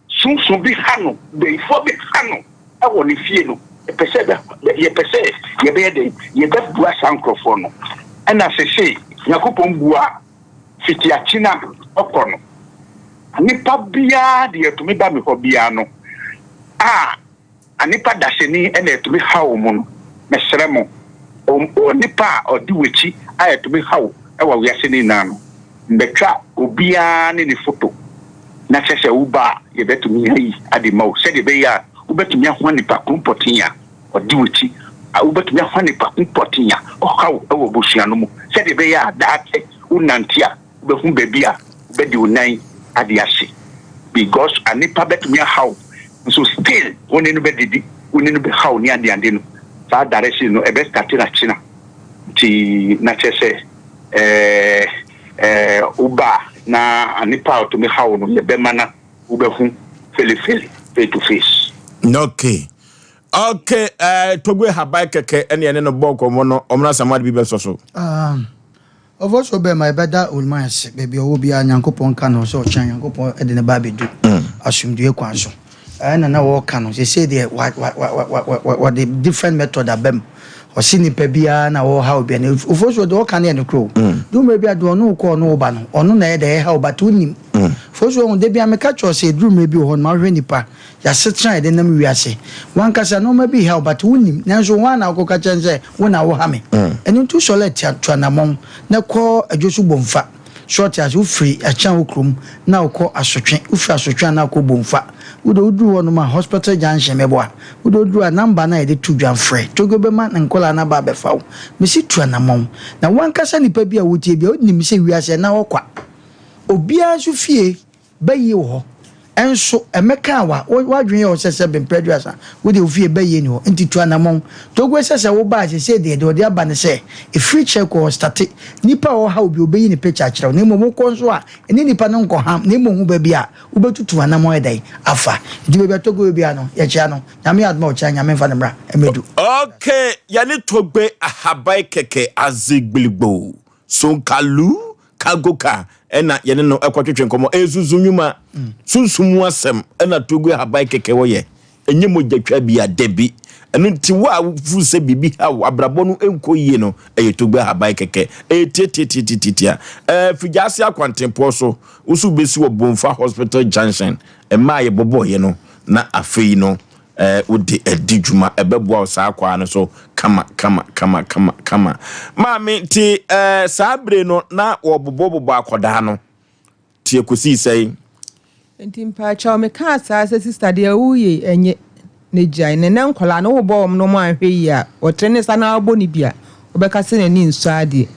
sunsun bi hanu be ifo bi hanu e wo ni fie no ye pese ye be de ye be boa sankrofo no na sese yakopon boa fiti achina okono anipa bia de to me ba me ho bia no anipa daseni ene to me hawo mu no mesremo nipa odi wechi to me hawo e wa wiase ni na no mbetwa obia ne ni photo na chese uba ye betumi yi adima o se de be ya ubetumi ahwa nipa kumpotinya odi wechi ubetumi ahwa nipa kumpotinya o hawo e wo bosia no mu se de be ya daate unantia ubehun bebia ubedi unan adiase because anipa betumi hawo so still woni no bedidi woni no be hawo ni ande no sa direction no e be start na china ti na chese uba na anipa to me hawo no ye be mana ubehun face to face
okay togwe habai keke ene ene no boko mo no omna samad bi be so
of also be my better old man baby obi anyankopon ka no so chan yankopon e de ne ba bedu asumdue kwan so na wo ka no say the what the different method abem o sini pa bia na wo ha obi na of also do ka na crow do me bia do no ko no ba no ono na e de ha oba to nim for so on de bia me ka cho say do me bi ho ma hwe nipa ya setran de nam wiase wan kasa no ma bi ha oba to nim na so wan na ko ka chen say wona wo ha me enu to so let ya na mon na ko adwosu bomfa short as you free a chan okrum na ko asotwe ufi asotwe na ko bomfa udo wono ma hospital junction meboa udo number na e de tu dwan free to go be ma nkola na ba be fawo me si tu na mom na wan kasa nipa bi a wotie bi onim se wiase na wokwa obia so fie bayi wo enso emeka wa wadwen o sese be preduasa wo de ofie bayi ni ho enti tu na mom to go sese wo ba se de de aba ne se e free check or start nipa o ha obi obayi ni picture akira na mom ko nso a eni nipa no nko ham na mom ba bia wo betutu na mom edai afa di be to go bia no ye chia no nyame adma o chia nyame fa ne bra emedu
okay yani togbe ahabai keke azigbiligbo so kalu cargo car ena yene no ekwatwetwe nkomo ezuzu nwuma sunsumu asem ena togu habai keke woye enye mogyatwa bia debi enu nti wa fu se bibi ha abrabo no enko yie no togu habai keke tititia figasi akwantempo so usu besi wo Bomfa Hospital Junction ma ye boboye no na afei no udi edijuma ebeboa osakwa no so kama mami ti sabre no na obobobo akoda no ti ekosi sei
enti mpa cha me ka sa sister de uye enye ne jai ne nkola no wo bom no mo ahwe yi a otrene sa na abo ni bia obeka se ni nso ade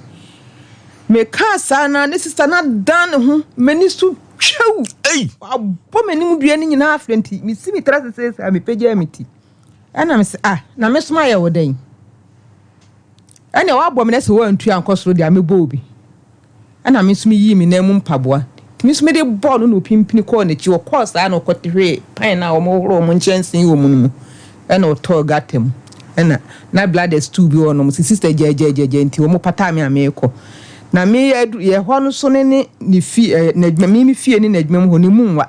me ka sa na ne sister na dan ho mani su twa abo mani mu bia ni nyina afrenti mi si mi trase se me pagya miti ana me se na me soma ye wodan ana wa abo me ne se wo antu ankosoro de amebo obi ana me sumi yi mi na mu mpaboa mi de ball no pimpini ko ne chi wo course ana ko tehwe pan na o mo horo mo nchensin wo mu ana o to gatem ana na blood stew bi ono mo sister jeje nti wo mo pata me ameko na me ye ho no so ne ni fi na mi fie ni na adwuma ho ni munwa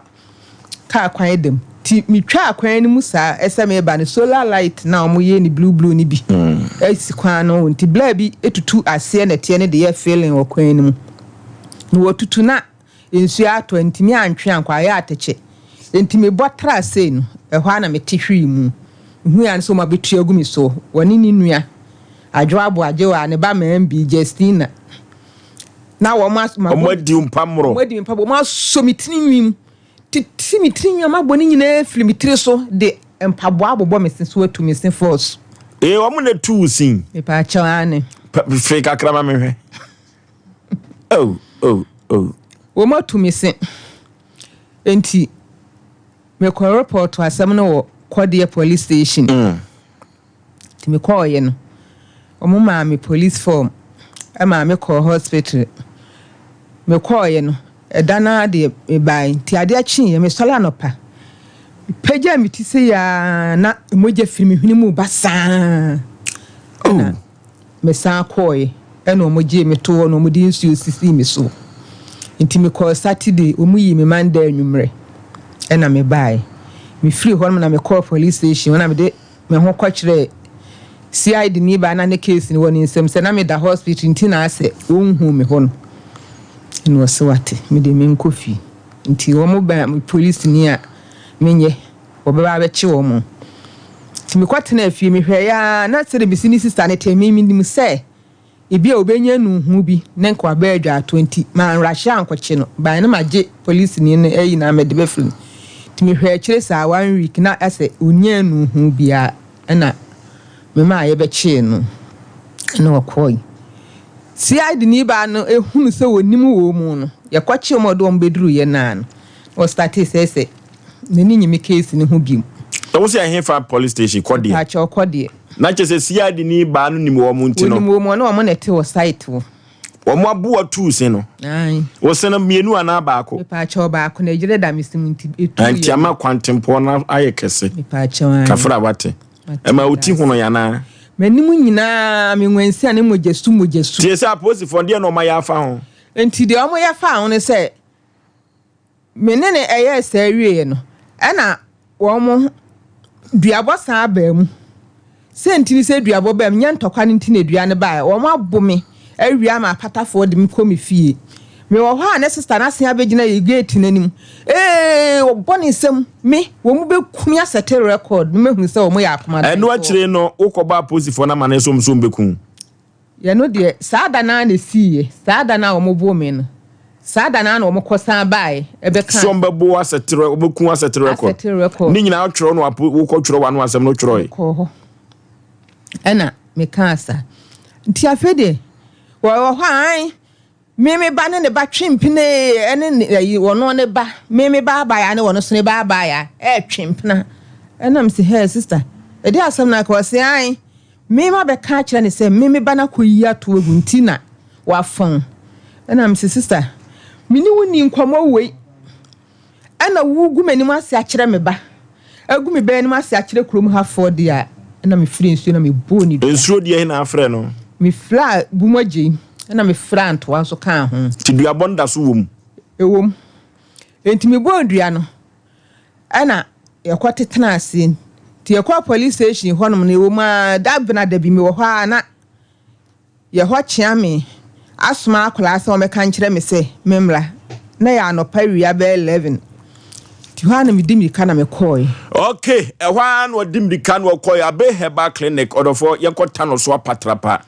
ka kwan edem ti mi twa kwan ni musa eseme ba ne solar light na o mo ye ni blue ni bi esi kwan no nti bla bi etutu ase na tie ne de ye feeling o kwan ni mu no tutu na ensu ato ntimi antwe ankwa ya ateche ntimi botra sei no ehwa na metihwi mu hu ya nso ma betu agumi so woni ni nua Yaw Aboagye wa ne ba mambi Justina na wo ma
omadi mpamro
omadi mpabo ma so mitrinwim titi mitrinwim ma boni nyina afiri mitire so de mpabo abobo mesenso atu mesen force
wo mo na tu sin
me pa chawane
fake akrama mehwe
wo ma tu mesen enti me ko report asem no wo Kodie police station ti me call ye no omo ma me police form ama me call hospital me call ye no edana de me bai ti ade achi ye me sola no pa pagya mi ti se ya na moja filmi huni mu basa me san call ye eno moje me to no mo di nsu sisi me so nti me call Saturday omu yi me Monday anwumre ena me bai me free home na me call police station na me de me ho kwakire CID ni ba na ne case ni woni nsem se na me da hospital nti na ase onhu me ho no no so wate me de me nkofi nti wo mo ba police ni a menye wo ba ba chi wo mo ti me kwate na afie me hwe ya na se de bisini sister ne temi mi nim se ebi a obenya nu hu bi ne nkwa ba adwa 20 man rasha ankoche no ba na maje police ni ne ayi na me de be film ti me hwe kire sa 1 week na ase onya nu hu bia na me ma ye be chi no na wakoi CID ni ba no ehunu se wonimu wo mu no ye kwachi omodo ombeduru ye na no o start say ne ni nyimi case ni hu bi
wo se ahefa police station Kodie
ha cho Kodie
na chese CID ni ba no nimu wo mu ntino
nimu wo mu no wo na te wo site wo
mo abu atu se no
ai
wo se na mienu ana ba ko
pa cho ba ko na jire da misim nti etu
anti ama kwantempo na ayekese
pa cho ai
kafra wate ema uti hono yana
manimu nyina me nwansi ane mojesu
tie se aposi for de no ma ya fa ho
enti de omo ya fa ho ne se menene eye se awie no ana wo mo duabo san aba mu se ntini se duabo ba m nya ntokwa ne ntini dua ne ba wo mo abome awia ma patafo de me komi fie me wo ha ne sister na sen abegina ye gate nanim wo boni sem me wo mu be kumi asete record me hu se wo mo ya akoma
eno akire no ukoba posifo na mane som beku
ye no de saada na na siye saada na wo mo bo me no saada na wo mo kosan bae ebe kan
som bebo asete wo beku asete record ni nyina atwero no wo ko twero wano asem no twero e
ko ena me kansa nti afede wo hwan meme ba ne ba twempene ene wono ne ba meme ba ya ne wono so ne ba ya twempena enam se hey sister e dey asem na ko se ai meme ba ka kire ne se meme ba na koyi ato egu ntina wa fon enam se sister mini woni nkomo wei ana wugu manim ase akire me ba agu me ba anim ase akire krom ha for dia enam free nsuo na me boni
nsuo dia na afre no
me fla bumoje na me front wan so kan ho
ti dua bonda so wom
ewom enti me bo dua no ana yakwa tetena ase ti yakwa police station honom na ewom a dabna da bi me wo ha na ye ho chia me asoma akola ase o me kan kire me se memla na ya no pawia be 11 ti ho na me di mi kana me koi
okay ehwa na odi mi kan wo koi abe heba clinic odofo yekota no so apatrapa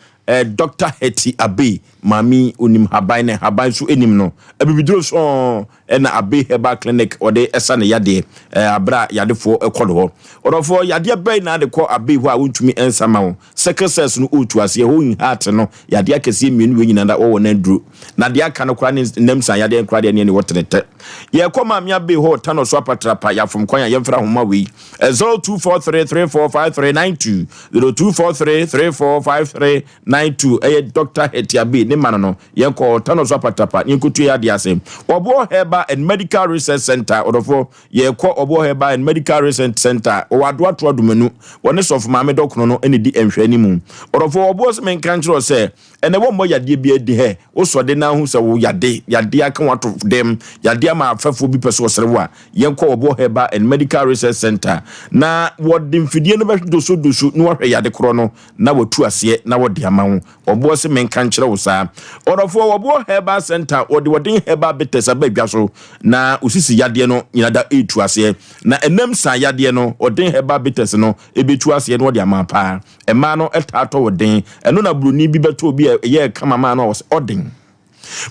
Dr. Heti Abe mami unim haban ne haban so enim no abibiduro so na Abe Heba Clinic ode esa ne yade abra yade fo ekolo ho odofo yade be na de ko Abe ho a wontumi ensama ho secretary no otu ase ho in heart no yade akese mienu we nyina da wo na duro na de aka no kra ne nemsa yade kra de ne wotenete ye ko mami Abe ho tano so apatrapa ya fom kwan ya mfra homa we 0243345392 0243345392 Dr. Heti Abe ne mano yen ko tano so patapa yen kutu ya dia sem Obo Heba and Medical Research Center odofo ye ko Obo Heba and Medical Research Center o wadwa to adumanu woni sof maame dokno no ene di enhwani mu odofo obo se men kan kiro se ene wo mo yade bi edi he wo so de na hu se wo yade aka wato dem yade ma afafo bi peso serewa yen ko Obo Heba and Medical Research Center na wo dim fidie no be doso no wo hwe yade kro no na wo tu ase na wo de ama ho obo se men kan kire wo sa odofo Obo Heba Center wodin Heba betes abadwa so na usisi yade no nyina da etu ase na enem san yade no odin Heba betes no ebetu ase no wode ama pa ema no etato wodin eno na bruni bi beto obi ye kama ma no odin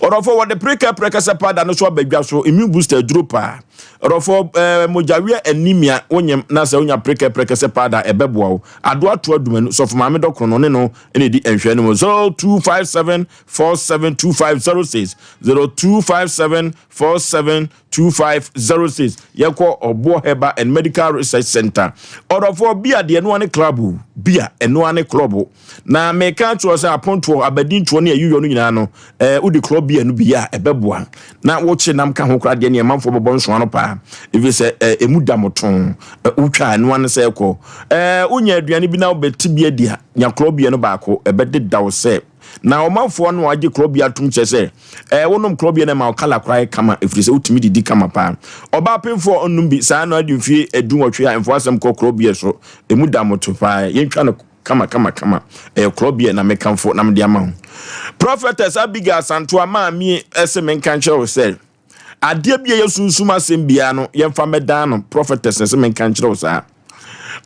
odofo wode preka sepada no so abadwa so immune booster dropa odofo mojawe anemia wonyem na se onya preka sepada ebeboa ado ato adumanu so fo maame dokro no ne no ene di enhwe no 0257472506 0257472506 yeko Obo Heba and Medical Research Center odofo bia de no ane club bia eno ane club na meka to say aponto abadin to ne ayuyo no nyina no udi club bia no bia ebeboa na wo che nam ka ho kra de ne manfo bobo nso no pa if say emuda moton utwa no ane say ko unya aduane bi na obeti bia dia nya club bia no baako ebede dawo say na omanfo no age club ya tum chese wonom club ya na ma kala krai kama ifrise utimi didi kama pa oba pemfo onum bi sa na adimfie edunwotwe ya enfo asem ko club ya so emu da moto pa yentwa no kama club ya na mekamfo na mde ama prophetess Abigail Santo ama mi esem kanche o sel ade bia yesunsum asem bia no yemfa meda no prophetess esem kanche o sa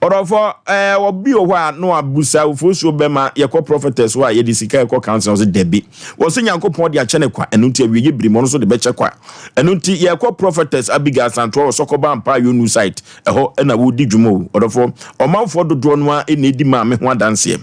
orofo obi o wa no abusa Oforisuo bema yekọ prophetess wa ye disika yekọ council so debi wo se Nyankopon de achene kwa enunti awiye brimo no so de beche kwa enunti yekọ prophetess Abigail Santo sokoba ampa yonu site eho na wo di dwumo orofo omanfo dodo no a enedi ma me ho adanse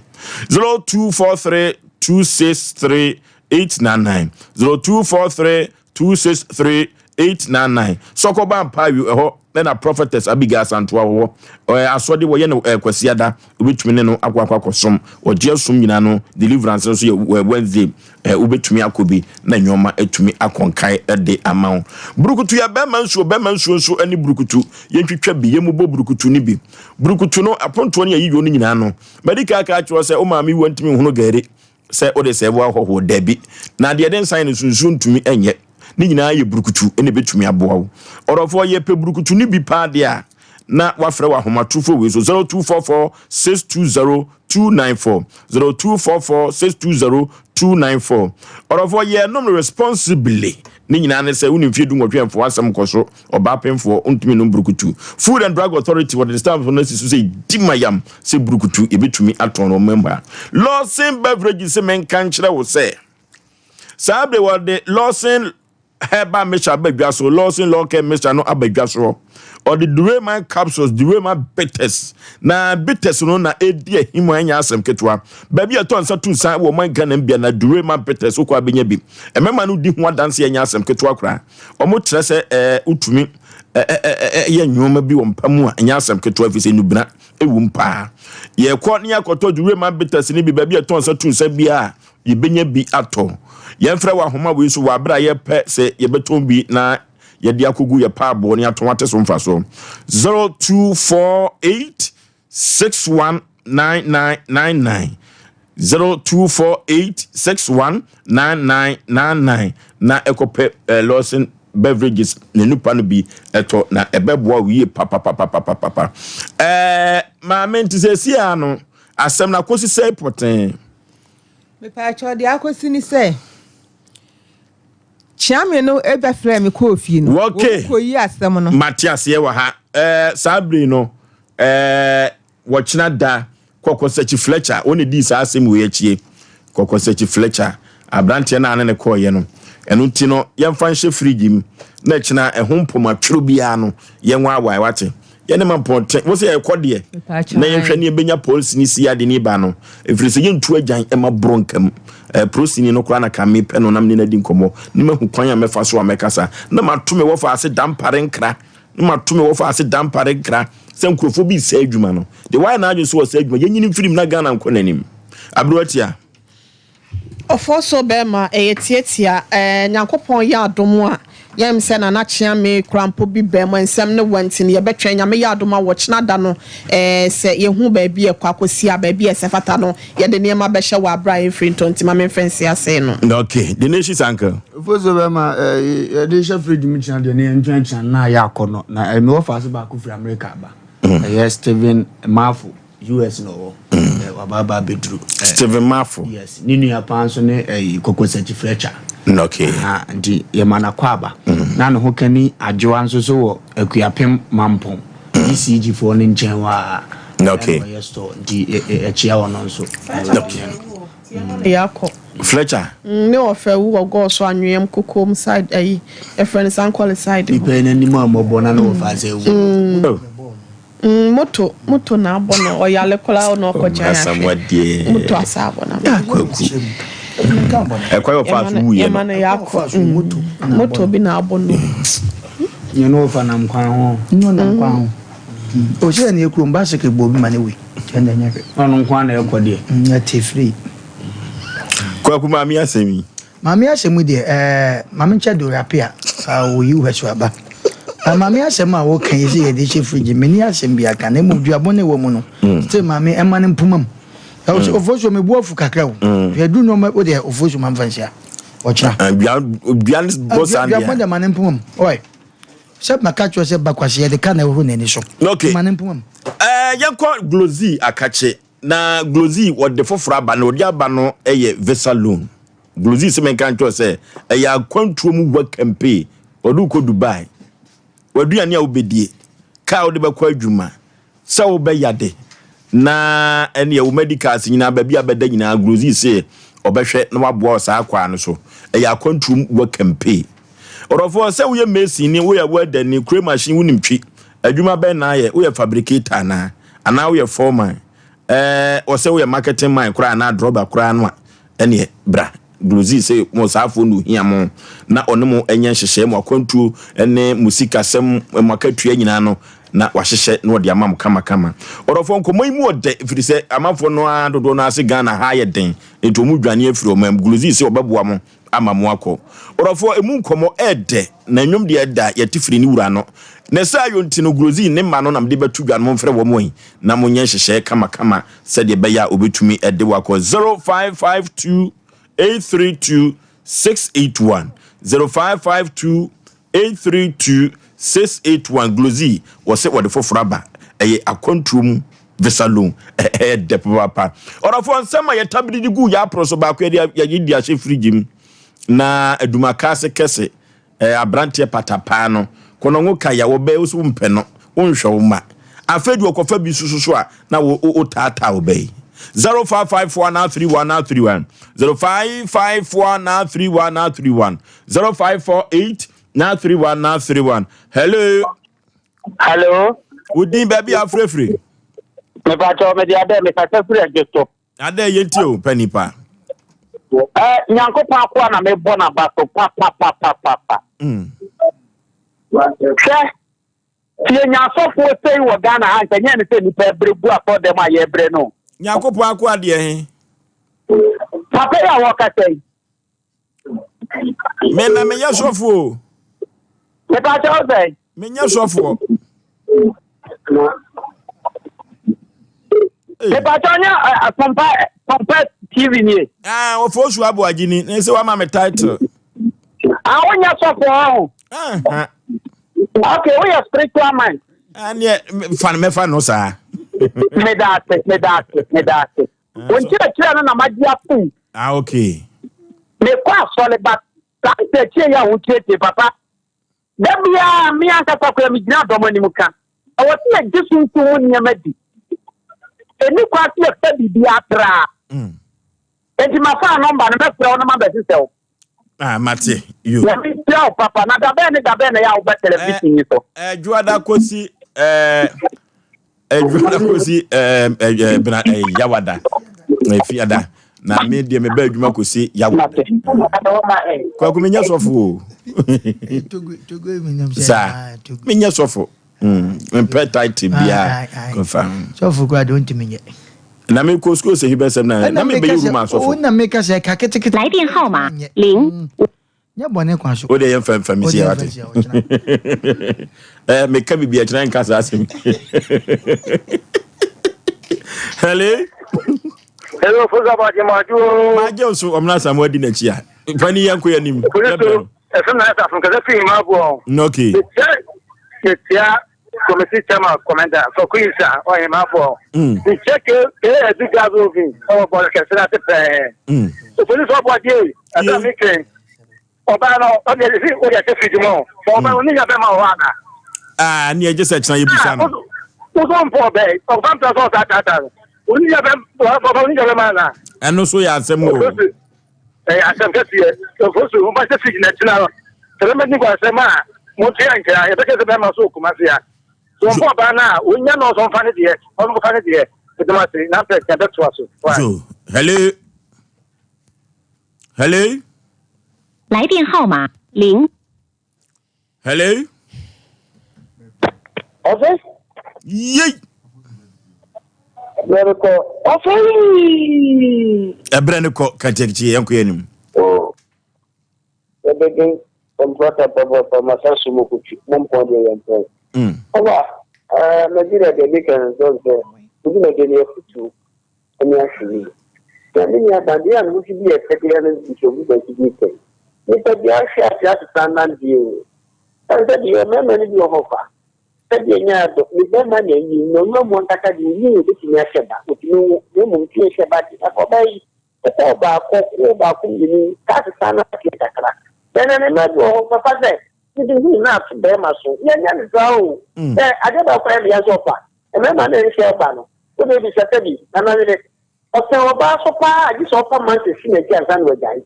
0243263899 0243263899 sokoba ampa yu eho na prophetess Abigail Santo wo asode wo ye no kwasiada obetumi ne no akwakosom ogiasum nyina no deliverance so ye Wednesday obetumi akobi na nyoma atumi akonkai de amawo burukutu ya bema nsuo so ani burukutu yentwetwa bi yemu bo burukutu ni bi burukutu no aponto ne yiyo no nyina no medical ka akyo se o maami wantumi hunu gari se o de se bo ahoho dabi na de den sign sunsun ntumi enye ni nyina ye burukutu ene betumi aboawo orofo ye pe burukutu ni bi pa de a na wafre wa homatufo we so 0244620294 0244620294 orofo ye nom responsibly ni nyina ne se unim fiedu nwotwemfo asem koso obapemfo ontumi no burukutu Food and Drug Authority what the staff for nurses say dimayam se burukutu ebetumi aton no member Lawson Beverage se men kan kire wo se sabe what the Lawson Heba Mr. Abagye Lawson Local Mr. no Abagye or the Durema capsules Durema bitters na bitters no na edi ehimo anya asem ketwa baby aton sa tu san wo man kan bia na Durema bitters okwa benya bi emema no di ho adanse anya asem ketwa kra omo tre se utumi ye nyoma bi wo mpamu anya asem ketwa fi se nubina ewu mpa ye kwo ne akoto Durema bitters ni bi baby aton sa tu san bia ye benya bi ato yemfra wa homa we so wa bra ye pe se ye beton bi na ye dia kogu ye pa bo ne atomate so mfa so 0248619999 0248619999 na ekope Lawson beverages ne nupa no bi eto na ebeboa wiye papa ma menti se sia no asem na kosi se poten
me pa cho de akosi ni se chiame no ebe frɛ me ko ofie no ko yi asem no
Matias ye wa ha sabri no wɔkyena da Kokosechi Fletcher oni di sa asem we achie Kokosechi Fletcher abrante na ne ko ye no enu ti no yemfa nhye frigi m na kyena ehompoma tworo bia no yenwa awai wate ye ne mamponte wo se ekode na yenhwe ne benya police ni si ade ni ba no efiri se yentu agyan ema bronkam prosini no kura na kame pe no nam ne nadi nkomo ne mahu kwan ya mefa so amekasa na matome wo fa ase dampare nkra na matome wo fa ase dampare nkra se nkrofo bi se adwuma no de why na adwo so se adwuma yenyini firim na Ghana nkonanim abroatia
Ofoso bema tietia nyankopon ya adomo a yem se na nachia me krampo bi bema nsem ne wantin ye betwa nyame ya adoma wo chena da no se ye hu ba bi ekwakosia ba bi esefata no ye de niema be hye wa abra efri ntonti ma me fensi ase no
okay the nation uncle
Ofoso bema de hye free di mi chena de ne ntwan na ya akono na me wo fa se ba ko free America ba yes Steven Mafu US no wababa bedru
Steven Mafu
yes ninu ya panso ne Kokosechi Fletcher
okay
ndi yemana kwaba na no hokani adwoa nso so wo akuapem mampon ECG for ne nchen wa
okay
yes to ndi echia wono nso
yako
Fletcher
ne ofe wo go so anwem kokom side ayi e friend san qualified
ipe na ni mo na no fa se wo
moto na abono oyale kola no kocha ya moto asabo na
ekwa fa su wuye
no moto bi na abono
nye no fa na mkwan ho nyo na mkwan ho o je na ekuro mbase ke bobi mane we enda nyake ono nkwan na ekode na tifri
kwa kuma mi asemi
mami asemu de mami ncha do rapia sa wo yi hweso aba mami asem a wo kan yi ye de che frigi meni asem bia kan na mu duabo ne wo mu no te mami ema ne mpumam ofoso me buafu kakra wo ye du no me o de ofoso man fansia o cha
bian boss and
ya bia man mpumam oi sep na kacho se bakwase ye de kan na wo ne ni so
okay
man mpumam
yanko glozy akache na glozy wo de fofora ba na odi aba no eye vesalon glozy se men kan cho se ya kwantuo mu wa campaign odu ko Dubai waduane a obedie ka wo de bakwa adwuma sa wo be yade na ene ye wo medicals nyina ba bia beda nyina grozi se obehwe na waboa sa akwa no so ya kwantum wo campaign orofo se wo ye mesi ni wo ye wada ni kure machine wonimtwi adwuma be na ye wo ye fabricator na ana wo ye foreman o se wo ye marketing man kura na droba kura no ene bra grozi se mo safo no hiamo na onemo enye hyehye mo akwantuo ene musika sem makatua nyina no na wahyehye no de amam kama orofo nkomo imu ode firi se amafo no adodo no ase Ghana ha ye den ento mu dwane afiri o mam grozi se obeboa mo amamu akọ orofo emu nkomo ede na nwom de eda yetifiri ni wura no na sa yonti no grozi ne ma no nam de betu dwane mo mfre wo mo yi na mo nye hyehye kama se de beya obetumi ede wakọ 0552 832-681 0552-832-681 Glozy wose wode fofraba eye akontrum vesalon de papa orafo nsema ye tabidi gu ya proso ba ko ya yidi a frigim na aduma kase kese abrante patapa no kono ngo kaya wo be usu mpe no wonhwe wo ma afedu okofa bi sususu a na wo tata wo be 0554931931 0554931931 0548931931
hello
Udin baby afrefre
me pato me dia de me kasa free agesto
ade yenti o Mpe Nipa
nyanko pa kwa na me bona ba so pa tie nyansofo sei wo Ghana ha ntanya ne se nipa brebu afọ dem aye bre no
nyakopo akwa de he
papa ya wo ka sei
me na me yasofo
me pa cho sei
me yasofo
me pa cho nya Sompa TV ni.
Oforisuo Aboagye ni say wa ma me title.
When you so okay, we are spiritual man.
And yeah, fan no sir.
Me that. When you tell na magia fu.
Okay.
Me kwa solid but that che ya wuti papa. Debia me anta kwa me gina do mani muka. I was like just to nyamadi. Eni kwa ti e fa bibia tra. Enti ma fa number na me fra na ma be sel.
Mate, you.
Yeah, papa, na dabe na ya uba television so.
Juada kosi Juada kosi bra Yawada. Fiada. Na me de me ba adwuma kosi Yawada. Kwa ku menya sofo.
Togo minyam
sa. Menya sofo. Mpe tight bia. Confirm.
Sofo kwa don't menye.
Na me ko school se hibesem na me be yuru ma sofo.
Na me ka se ka kete.
来电号码0。
nya bone kwa so.
O de yem fam si ya wate. Me ka bibia kira nka sa asem.
Hello, Osei Aboagye maju.
Maje so omna samwadi na chia. Fani yanko ya nim.
Ese na esa fun kaza fi ma bo.
Okay.
Tia committee chairman commander for Queensa o e ma bo. Ni check e du gazo vi. O bo ke se na te pe. Osei Aboagye ata mi ken. Oba no o de fi o de te fi mo. Oba oni ya be ma o ada.
Ni eje se chan yebisa no.
O so mpo be. O fam ta so ta. Oni ya be oni ya be ma na.
Eno so ya asem o.
Asem kasi Oforisuo o ba se fi na tina. Tere me ni kwa asem a mo ti an kra e be ke se be ma so kuma se ya. So mpo ba na onya no so mfa ne de. O mo fa ne de. E de ma se na pe ke be to aso.
So, hello.
来电号码0。
Hello.
Osei.
Yey.
Berko. Osei.
Ebrane ko katekchi yanko yanim.
Ebege contract baba masasu mokuchi mompondo yanko. Oba Nigeria de weekend so we na dey futu emi asiri. Yami ya bandia no fi bi efekere na biso bi ba ti ni ta bi ahia ti standard view. Ante di me ni bi ohofa. Ta bi nya do ni be ma na yi no mo ntaka di ni o ti ni ahia ba. O ti no mo ti ahia ba ti na ko bai. Ta ba ko ni ta standard ki takara. Bena ne ma do ohofa fa se. Ni di na tu be ma so. Nya ni zawo. Ade ba kwa ya so fa. E me ma na ni share ba no. O de bi se ta bi na na le. Osei oba so pa agi so pa man se si na dia san wajai.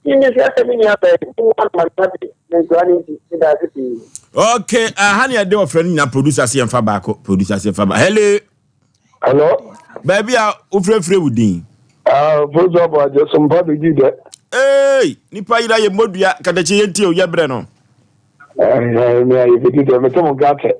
Ini se asemi ni abe one man party na joani ti da ti.
Okay, hani ade ofre ni na producer se yemfa ba ko producer se yemfa ba.
Hello.
Baby a ofrefre wudin.
Osei Aboagye Sompa be gi de.
Nipa ira ye modua kadache yenti o yebre no.
Me ayi be gi de me to mo gate.